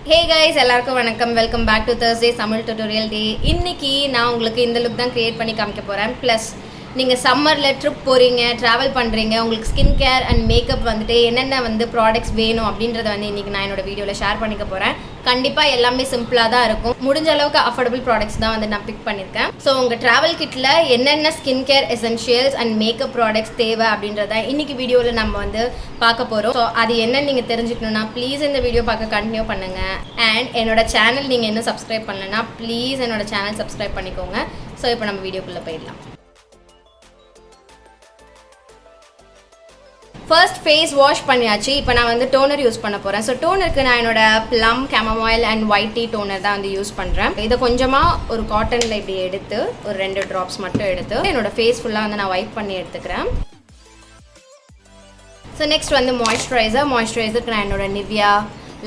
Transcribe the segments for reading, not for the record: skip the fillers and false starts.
Hey guys, எல்லாருக்கும் வணக்கம். Welcome back to Thursday Tamil tutorial day. இன்னைக்கு நான் உங்களுக்கு இந்த லுக் தான் கிரியேட் பண்ணி காமிக்க போகிறேன். ப்ளஸ் நீங்கள் சம்மரில் ட்ரிப் போகிறீங்க, ட்ராவல் பண்ணுறீங்க, உங்களுக்கு ஸ்கின் கேர் அண்ட் மேக்கப் வந்துட்டு என்னென்ன ப்ராடக்ட்ஸ் வேணும் அப்படின்றத இன்றைக்கி நான் என்னோட வீடியோவில் ஷேர் பண்ணிக்க போகிறேன். கண்டிப்பாக எல்லாமே சிம்பிளாக தான் இருக்கும். முடிஞ்ச அளவுக்கு அஃபோர்டபுள் ப்ராடக்ட்ஸ் தான் நான் பிக் பண்ணியிருக்கேன். ஸோ உங்கள் ட்ராவல் கிட்டில் என்னென்ன skin care essentials and makeup products தேவை அப்படின்றத இன்றைக்கி வீடியோவில் நம்ம பார்க்க போகிறோம். ஸோ அது என்னன்னு நீங்கள் தெரிஞ்சுக்கணுன்னா ப்ளீஸ் இந்த வீடியோ பார்க்க கண்டினியூ பண்ணுங்கள். அண்ட் என்னோட சேனல் நீங்கள் இன்னும் சப்ஸ்கிரைப் பண்ணலைன்னா ப்ளீஸ் என்னோட சேனல் சப்ஸ்கிரைப் பண்ணிக்கோங்க. ஸோ இப்போ நம்ம வீடியோக்குள்ளே போயிடலாம். ஃபர்ஸ்ட் ஃபேஸ் வாஷ் பண்ணியாச்சு. இப்போ நான் டோனர் யூஸ் பண்ண போகிறேன். ஸோ டோனருக்கு நான் என்னோட plum chamomile and white tea toner தான் யூஸ் பண்ணுறேன். இதை கொஞ்சமாக ஒரு காட்டனில் இப்படி எடுத்து ஒரு 2 ட்ராப்ஸ் மட்டும் எடுத்து என்னோட ஃபேஸ் ஃபுல்லாக நான் வைப் பண்ணி எடுத்துக்கிறேன். ஸோ நெக்ஸ்ட் மாய்ஸ்சரைசருக்கு நான் என்னோட நிவ்யா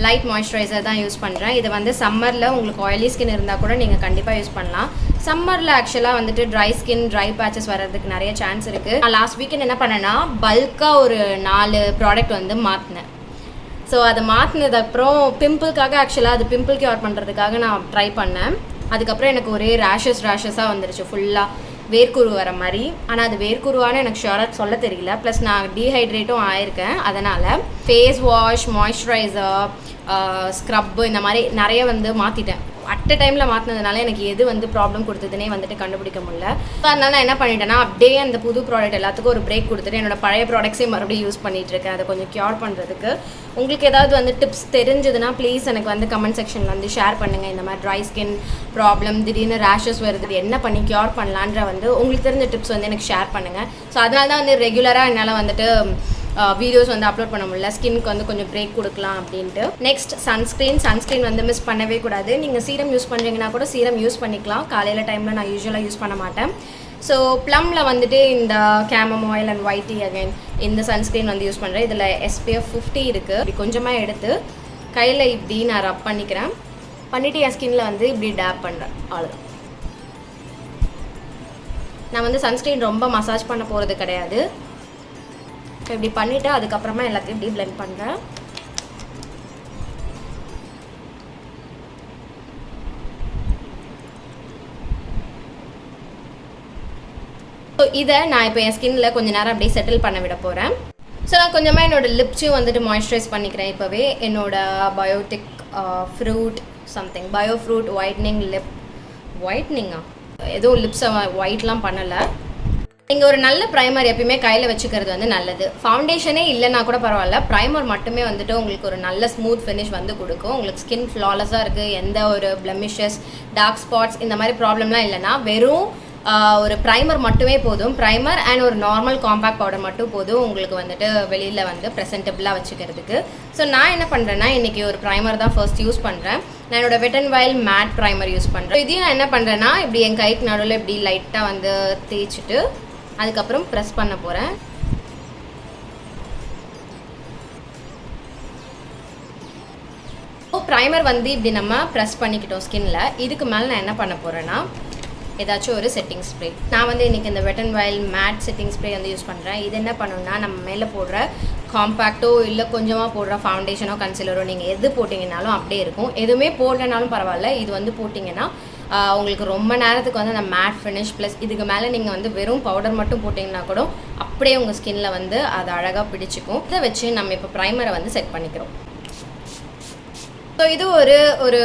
லைட் மாய்ஸ்சரைசர் தான் யூஸ் பண்ணுறேன். இது சம்மரில் உங்களுக்கு ஆயிலி ஸ்கின் இருந்தால் கூட நீங்கள் கண்டிப்பாக யூஸ் பண்ணலாம். சம்மரில் ஆக்சுவலாக ட்ரை ஸ்கின், ட்ரை பேச்சஸ் வர்றதுக்கு நிறைய சான்ஸ் இருக்குது. நான் லாஸ்ட் வீக்கெண்ட் என்ன பண்ணேன்னா பல்காக ஒரு 4 ப்ராடக்ட் மாற்றினேன். ஸோ அதை மாற்றினதுக்கப்புறம் பிம்பிள்காக ஆக்சுவலாக அது பிம்பிள் கியூர் பண்ணுறதுக்காக நான் ட்ரை பண்ணேன். அதுக்கப்புறம் எனக்கு ஒரே ரேஷஸாக வந்துருச்சு, ஃபுல்லாக வேர்க்குரு வர மாதிரி. ஆனால் அது வேர்க்குருவானு எனக்கு ஷுவராக சொல்ல தெரியல. ப்ளஸ் நான் டீஹைட்ரேட்டும் ஆயிருக்கேன். அதனால் ஃபேஸ் வாஷ், மாய்ஸ்சரைசர், ஸ்க்ரப்பு இந்த மாதிரி நிறைய மாற்றிட்டேன். அட் அ டைமில் மாற்றினதுனால எனக்கு எது ப்ராப்ளம் கொடுத்ததுனே கண்டுபிடிக்க முடியல. ஸோ அதனால் நான் என்ன பண்ணிட்டேன்னா அப்படியே அந்த புது ப்ராடக்ட் எல்லாத்துக்கும் ஒரு பிரேக் கொடுத்துட்டு என்னோட பழைய ப்ராடக்ட்ஸே மறுபடியும் யூஸ் பண்ணிகிட்ருக்கேன். அதை கொஞ்சம் க்யூர் பண்ணுறதுக்கு. உங்களுக்கு ஏதாவது டிப்ஸ் தெரிஞ்சதுன்னா ப்ளீஸ் எனக்கு கமெண்ட் செக்ஷனில் ஷேர் பண்ணுங்கள். இந்த மாதிரி ட்ரை ஸ்கின் ப்ராப்ளம், திடீர்னு ரேஷஸ் வருது, என்ன பண்ணி க்யூர் பண்ணலான்ற உங்களுக்கு தெரிஞ்ச டிப்ஸ் எனக்கு ஷேர் பண்ணுங்கள். ஸோ அதனால தான் ரெகுலராக என்னால் வீடியோஸ் அப்லோட் பண்ண முடியல. ஸ்கின்க்கு கொஞ்சம் பிரேக் கொடுக்கலாம் அப்படின்ட்டு. நெக்ஸ்ட் சன்ஸ்க்ரீன் மிஸ் பண்ணவே கூடாது. நீங்கள் சீரம் யூஸ் பண்ணுறீங்கன்னா கூட சீரம் யூஸ் பண்ணிக்கலாம். காலையில் டைமில் நான் யூஸ்வலாக யூஸ் பண்ண மாட்டேன். ஸோ ப்ளம்மில் இந்த கேமமாயில் அண்ட் ஒயிட் டீ அகைன் இந்த சன்ஸ்க்ரீன் யூஸ் பண்ணுறேன். இதில் SPF 50 இருக்குது. இப்படி கொஞ்சமாக எடுத்து கையில் இப்படி நான் ரப் பண்ணிக்கிறேன். பண்ணிவிட்டு என் ஸ்கின்னில் இப்படி டேப் பண்ணுறேன். அவ்வளோதான். நான் சன்ஸ்க்ரீன் ரொம்ப மசாஜ் பண்ண போகிறது கிடையாது. ஸோ இப்படி பண்ணிவிட்டு அதுக்கப்புறமா எல்லாத்தையும் இப்படி பிளெண்ட் பண்ணுறேன். ஸோ இதை நான் இப்போ என் ஸ்கின்னில் கொஞ்சம் நேரம் அப்படியே செட்டில் பண்ண விட போகிறேன். ஸோ நான் கொஞ்சமாக என்னோடய லிப்ஸையும் மாய்ஸ்சரைஸ் பண்ணிக்கிறேன். இப்போவே என்னோட பயோட்டிக் பயோஃப்ரூட் ஒயிட்னிங் லிப் ஒயிட்னிங்கா எதுவும் லிப்ஸை ஒயிட்லாம் பண்ணலை. நீங்கள் ஒரு நல்ல ப்ரைமர் எப்பயுமே கையில் வச்சுக்கிறது நல்லது. ஃபவுண்டேஷனே இல்லைனா கூட பரவாயில்ல, ப்ரைமர் மட்டுமே உங்களுக்கு ஒரு நல்ல ஸ்மூத் ஃபினிஷ் கொடுக்கும். உங்களுக்கு ஸ்கின் ஃப்ளாலஸாக இருக்குது, எந்த ஒரு பிளமிஷஸ், டார்க் ஸ்பாட்ஸ் இந்த மாதிரி ப்ராப்ளம்லாம் இல்லைனா வெறும் ஒரு ப்ரைமர் மட்டுமே போதும். ப்ரைமர் அண்ட் ஒரு நார்மல் காம்பேக்ட் பவுடர் மட்டும் போதும் உங்களுக்கு வெளியில் ப்ரெசென்டபிளாக வச்சுக்கிறதுக்கு. ஸோ நான் என்ன பண்ணுறேன்னா இன்றைக்கி ஒரு ப்ரைமர் தான் ஃபர்ஸ்ட் யூஸ் பண்ணுறேன். நான் என்னோட wet and wild matte primer use பண்ணுறேன். இதையும் நான் என்ன பண்ணுறேன்னா இப்படி என் கைக்கு நடுவில் இப்படி லைட்டாக தேய்ச்சிட்டு அதுக்கப்புறம் ப்ரெஸ் பண்ண போகிறேன். ப்ரைமர் இப்படி நம்ம ப்ரெஸ் பண்ணிக்கிட்டோம் ஸ்கின்ல. இதுக்கு மேலே நான் என்ன பண்ண போகிறேன்னா ஏதாச்சும் ஒரு செட்டிங் ஸ்ப்ரே. நான் இன்றைக்கி இந்த wet and wild matte setting spray use பண்ணுறேன். இது என்ன பண்ணணும்னா நம்ம மேலே போடுற காம்பேக்டோ இல்லை கொஞ்சமாக போடுற ஃபவுண்டேஷனோ கன்சிலரோ நீங்கள் எது போட்டிங்கனாலும் அப்படியே இருக்கும். எதுவுமே போடலனாலும் பரவாயில்ல, இது போட்டிங்கன்னா உங்களுக்கு ரொம்ப நேரத்துக்கு அந்த மேட் ஃபினிஷ் ப்ளஸ் இதுக்கு மேலே நீங்கள் வெறும் பவுடர் மட்டும் போட்டிங்கன்னா கூட அப்படியே உங்கள் ஸ்கின்னில் அது அழகாக பிடிச்சிக்கும். இதை வச்சு நம்ம இப்போ ப்ரைமரை செட் பண்ணிக்கிறோம். ஸோ இது ஒரு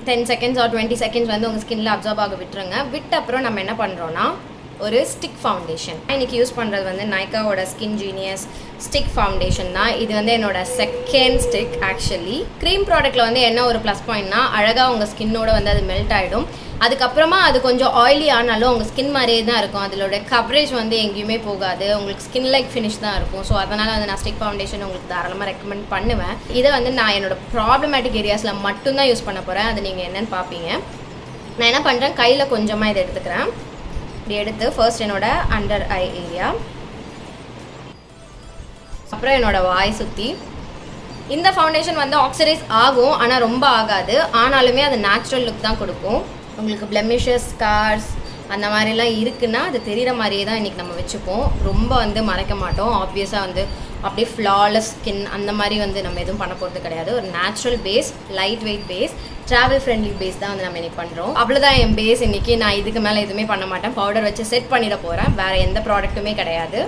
10 செகண்ட்ஸ் ஆர் 20 செகண்ட்ஸ் உங்கள் ஸ்கின்னில் அப்சர்வ் ஆக விட்டுருங்க. விட்ட அப்புறம் நம்ம என்ன பண்ணுறோன்னா ஒரு ஸ்டிக் ஃபவுண்டேஷன் இன்றைக்கி யூஸ் பண்ணுறது நைக்காவோட ஸ்கின் ஜீனியஸ் ஸ்டிக் ஃபவுண்டேஷன் தான். இது என்னோட செகண்ட் ஸ்டிக். ஆக்சுவலி க்ரீம் ப்ராடக்ட்டில் என்ன ஒரு ப்ளஸ் பாயிண்ட்னா அழகாக உங்கள் ஸ்கின்னோட அது மெல்ட் ஆகிடும். அதுக்கப்புறமா அது கொஞ்சம் ஆயிலி ஆனாலும் உங்கள் ஸ்கின் மாதிரியே தான் இருக்கும். அதோட கவரேஜ் எங்கேயுமே போகாது, உங்களுக்கு ஸ்கின் லைக் ஃபினிஷ் தான் இருக்கும். ஸோ அதனால் நான் ஸ்டிக் ஃபவுண்டேஷன் உங்களுக்கு தாராளமாக ரெக்கமெண்ட் பண்ணுவேன். இதை நான் என்னோட ப்ராப்ளமேட்டிக் ஏரியாஸில் மட்டும்தான் யூஸ் பண்ண போகிறேன். அது நீங்கள் என்னென்னு பார்ப்பீங்க. நான் என்ன பண்ணுறேன், கையில் கொஞ்சமாக இதை எடுத்துக்கிறேன். இப்படி எடுத்து ஃபர்ஸ்ட் என்னோட அண்டர் ஐ ஏரியா, அப்புறம் என்னோட வாய் சுற்றி. இந்த ஃபவுண்டேஷன் ஆக்சிடைஸ் ஆகும், ஆனால் ரொம்ப ஆகாது. ஆனாலுமே அது நேச்சுரல் லுக் தான் கொடுக்கும். உங்களுக்கு பிளெமிஷஸ், ஸ்கார்ஸ், அந்த மாதிரிலாம் இருக்குன்னா அது தெரிகிற மாதிரியே தான் இன்றைக்கி நம்ம வச்சுப்போம். ரொம்ப வந்து மறைக்க மாட்டோம். ஆப்வியஸாக வந்து அப்படியே ஃப்ளாலெஸ் ஸ்கின் அந்த மாதிரி வந்து நம்ம எதுவும் பண்ண போகிறது கிடையாது. ஒரு natural base, light weight base, travel friendly base தான் வந்து நம்ம இன்றைக்கி பண்ணுறோம். அவ்வளோதான் என் பேஸ் இன்றைக்கி. நான் இதுக்கு மேலே எதுவுமே பண்ண மாட்டேன். பவுடர் வச்சு செட் பண்ணிட போகிறேன். வேறு எந்த ப்ராடக்ட்டுமே கிடையாது.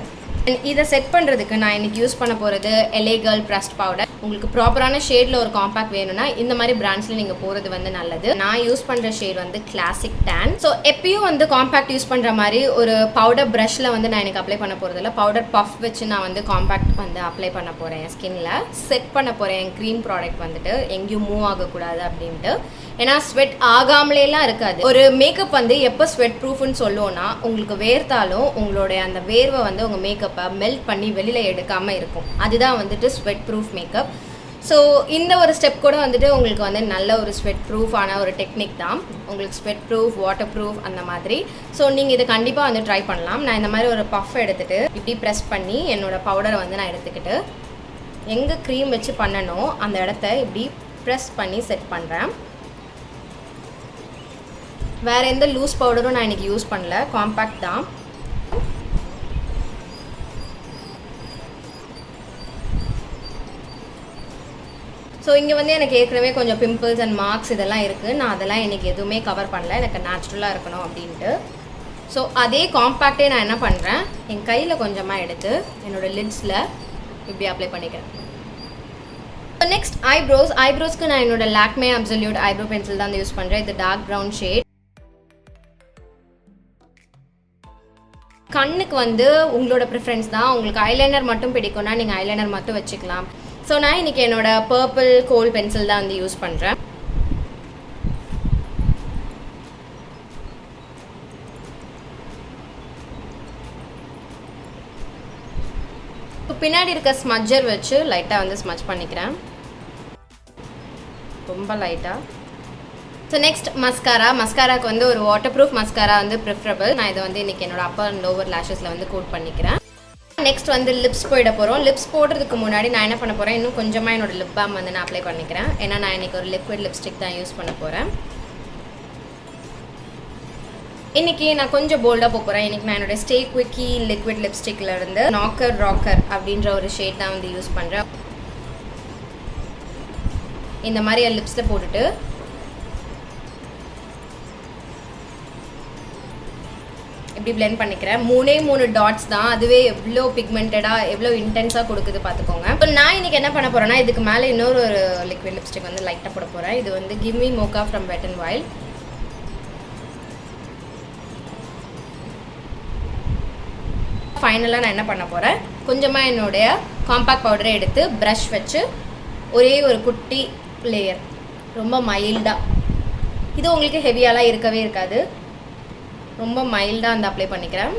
இதை செட் பண்ணுறதுக்கு நான் இன்றைக்கி யூஸ் பண்ண போகிறது LA Girl ப்ரஸ்ட் பவுடர். உங்களுக்கு ப்ராப்பரான ஷேடில் ஒரு காம்பேக்ட் வேணும்னா இந்த மாதிரி பிராண்ட்ஸில் நீங்கள் போகிறது வந்து நல்லது. நான் யூஸ் பண்ணுற ஷேட் வந்து கிளாசிக் டேன். ஸோ எப்பயும் வந்து காம்பேக்ட் யூஸ் பண்ணுற மாதிரி ஒரு பவுடர் ப்ரஷில் வந்து நான் எனக்கு அப்ளை பண்ண போகிறதில்ல. பவுடர் பஃப் வச்சு நான் வந்து காம்பேக்ட் வந்து அப்ளை பண்ண போகிறேன். என் ஸ்கின்ல செட் பண்ண போகிறேன். என் க்ரீம் ப்ராடக்ட் வந்துட்டு எங்கேயும் மூவ் ஆகக்கூடாது அப்படின்ட்டு. ஏன்னா ஸ்வெட் ஆகாமலேலாம் இருக்காது. ஒரு மேக்கப் வந்து எப்போ ஸ்வெட் ப்ரூஃப்னு சொல்லுவோன்னா உங்களுக்கு வேர்த்தாலும் உங்களுடைய அந்த வேர்வை வந்து உங்கள் மேக்கப்பை மெல்ட் பண்ணி வெளியில் எடுக்காமல் இருக்கும். அதுதான் வந்துட்டு ஸ்வெட் ப்ரூஃப் மேக்கப். ஸோ இந்த ஒரு ஸ்டெப் கூட வந்துட்டு உங்களுக்கு வந்து நல்ல ஒரு ஸ்வெட் ப்ரூஃபான ஒரு டெக்னிக் தான். உங்களுக்கு ஸ்வெட் ப்ரூஃப், வாட்டர் ப்ரூஃப் அந்த மாதிரி. ஸோ நீங்கள் இதை கண்டிப்பாக வந்து ட்ரை பண்ணலாம். நான் இந்த மாதிரி ஒரு பஃப் எடுத்துகிட்டு இப்படி ப்ரெஸ் பண்ணி என்னோடய பவுடரை வந்து நான் எடுத்துக்கிட்டு எங்கே க்ரீம் வச்சு பண்ணணும் அந்த இடத்த இப்படி ப்ரெஸ் பண்ணி செட் பண்ணுறேன். வேறு எந்த லூஸ் பவுடரும் நான் இன்றைக்கி யூஸ் பண்ணல, காம்பேக்ட் தான். ஸோ இங்கே வந்து எனக்கு ஏற்கனவே கொஞ்சம் பிம்பிள்ஸ் அண்ட் மார்க்ஸ் இதெல்லாம் இருக்குது. நான் அதெல்லாம் இன்றைக்கி எதுவுமே கவர் பண்ணல, எனக்கு நேச்சுரலாக இருக்கணும் அப்படின்ட்டு. ஸோ அதே காம்பேக்டே நான் என்ன பண்ணுறேன், என் கையில் கொஞ்சமாக எடுத்து என்னோடய லிட்ஸில் இப்படி அப்ளை பண்ணிக்கிறேன். நெக்ஸ்ட் ஐப்ரோஸ்க்கு நான் என்னோட லாக்மே அப்சல்யூட் ஐப்ரோ பென்சில் தான் யூஸ் பண்ணுறேன். இது டார்க் ப்ரௌன் ஷேட். கண்ணுக்கு வந்து உங்களோட ப்ரிஃபரன்ஸ் தான். உங்களுக்கு ஐலைனர் மட்டும் பிடிக்கும்னா நீங்கள் ஐலைனர் மட்டும் வச்சுக்கலாம். ஸோ நான் இன்றைக்கி என்னோட பர்பிள் கோல் பென்சில் தான் வந்து யூஸ் பண்ணுறேன். பின்னாடி இருக்க ஸ்மட்ஜர் வச்சு லைட்டாக வந்து ஸ்மட்ச் பண்ணிக்கிறேன், ரொம்ப லைட்டாக. ஸோ நெக்ஸ்ட் மஸ்காராக்கு வந்து ஒரு வாட்டர் ப்ரூஃப் மஸ்காரா வந்து ப்ரிஃபரபிள். நான் இதை வந்து இன்றைக்கி என்னோட அப்பர் அண்ட் லோவர் லேஷஸில் வந்து கோட் பண்ணிக்கிறேன். நெக்ஸ்ட் வந்து லிப்ஸ் போயிட போகிறோம். லிப்ஸ் போடுறதுக்கு முன்னாடி நான் என்ன பண்ண போகிறேன், இன்னும் கொஞ்சமாக என்னோட லிப் பாம் வந்து நான் அப்ளை பண்ணிக்கிறேன். ஏன்னா நான் இன்றைக்கி ஒரு லிக்விட் லிப்ஸ்டிக் தான் யூஸ் பண்ண போகிறேன். இன்றைக்கி நான் கொஞ்சம் போல்டாக போகிறேன். இன்றைக்கி நான் என்னோடய ஸ்டே குவிக்கி லிக்விட் லிப்ஸ்டிக்கில் இருந்து நாக்கர் ராக்கர் அப்படின்ற ஒரு ஷேட் தான் வந்து யூஸ் பண்ணுறேன். இந்த மாதிரி என் லிப்ஸில் போட்டுட்டு இப்படி பிளெண்ட் பண்ணிக்கிறேன். 3 டாட்ஸ் தான், அதுவே எவ்வளோ பிக்மெண்டடாக எவ்வளோ இன்டென்ஸாக கொடுக்குது பார்த்துக்கோங்க. இப்போ நான் இன்றைக்கி என்ன பண்ண போகிறேன்னா, இதுக்கு மேலே இன்னொரு ஒரு லிக்விட் லிப்ஸ்டிக் வந்து லைட்டாக போட போகிறேன். இது வந்து give me mocha from wet and wild. ஃபைனலாக நான் என்ன பண்ண போகிறேன், கொஞ்சமாக என்னுடைய காம்பேக்ட் பவுடரை எடுத்து ப்ரஷ் வச்சு ஒரே ஒரு குட்டி லேயர், ரொம்ப மைல்டாக, இது உங்களுக்கு ஹெவியாலாம் இருக்கவே இருக்காது, ரொம்ப மைல்டாக வந்து அப்ளை பண்ணிக்கிறேன்.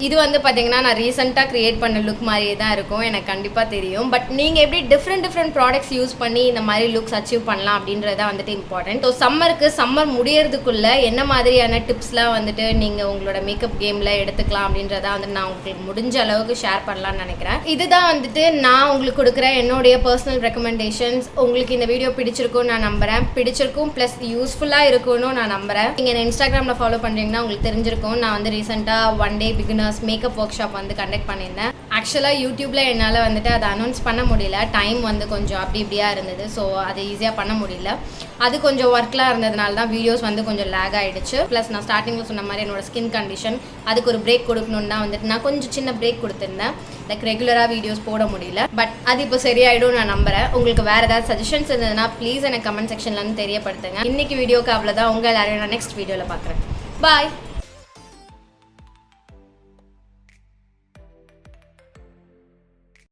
இது வந்து பார்த்தீங்கன்னா நான் ரீசெண்டாக க்ரியேட் பண்ண லுக் மாதிரியே தான் இருக்கும், எனக்கு கண்டிப்பாக தெரியும். பட் நீங்கள் எப்படி டிஃப்ரெண்ட் ப்ராடக்ட்ஸ் யூஸ் பண்ணி இந்த மாதிரி லுக்ஸ் அச்சீவ் பண்ணலாம் அப்படின்றத வந்துட்டு இம்பார்ட்டன்ட். ஸோ சம்மர் முடியறதுக்குள்ளே என்ன மாதிரியான டிப்ஸ்லாம் வந்துட்டு நீங்கள் உங்களோட மேக்கப் கேமில் எடுத்துக்கலாம் அப்படின்றத வந்து நான் உங்களுக்கு முடிஞ்ச அளவுக்கு ஷேர் பண்ணலான்னு நினைக்கிறேன். இதுதான் வந்துட்டு நான் உங்களுக்கு கொடுக்குற என்னுடைய பர்சனல் ரெக்கமெண்டேஷன்ஸ். உங்களுக்கு இந்த வீடியோ பிடிச்சிருக்கும்னு நான் நம்புகிறேன். பிடிச்சிருக்கும் ப்ளஸ் யூஸ்ஃபுல்லாக இருக்கும்னு நான் நம்புகிறேன். நீங்கள் என்ன இன்ஸ்டாகிராமில் ஃபாலோ பண்ணுறீங்கன்னா உங்களுக்கு தெரிஞ்சிருக்கும். நான் வந்து ரீசெண்டாக 1 day beginner makeup work shop வந்து கண்டக்ட் பண்ணியிருந்தேன். ஆக்சுவலாக யூடியூப்ல என்னால் வந்துட்டு அதை அனௌன்ஸ் பண்ண முடியல, டைம் வந்து கொஞ்சம் அப்படி இப்படியாக இருந்தது. ஸோ அதை ஈஸியாக பண்ண முடியல. அது கொஞ்சம் ஒர்க்லாம் இருந்ததுனால தான் வீடியோஸ் வந்து கொஞ்சம் லேக் ஆகிடுச்சு. ப்ளஸ் நான் ஸ்டார்டிங்கில் சொன்ன மாதிரி என்னோட ஸ்கின் கண்டிஷன், அதுக்கு ஒரு பிரேக் கொடுக்கணுன்னு தான் வந்துட்டு நான் கொஞ்சம் சின்ன பிரேக் கொடுத்துருந்தேன். லைக் ரெகுலராக வீடியோஸ் போட முடியல. பட் அது இப்போ சரியாயிடும் நான் நம்புகிறேன். உங்களுக்கு வேறு ஏதாவது சஜஷன்ஸ் இருந்ததுன்னா ப்ளீஸ் எனக்கு கமெண்ட் செக்ஷன்ல வந்து தெரியப்படுத்துங்க. இன்னைக்கு வீடியோக்கு அவ்வளோதான். உங்கள் எல்லாரையும் நான் நெக்ஸ்ட் வீடியோவில் பார்க்குறேன். பாய்.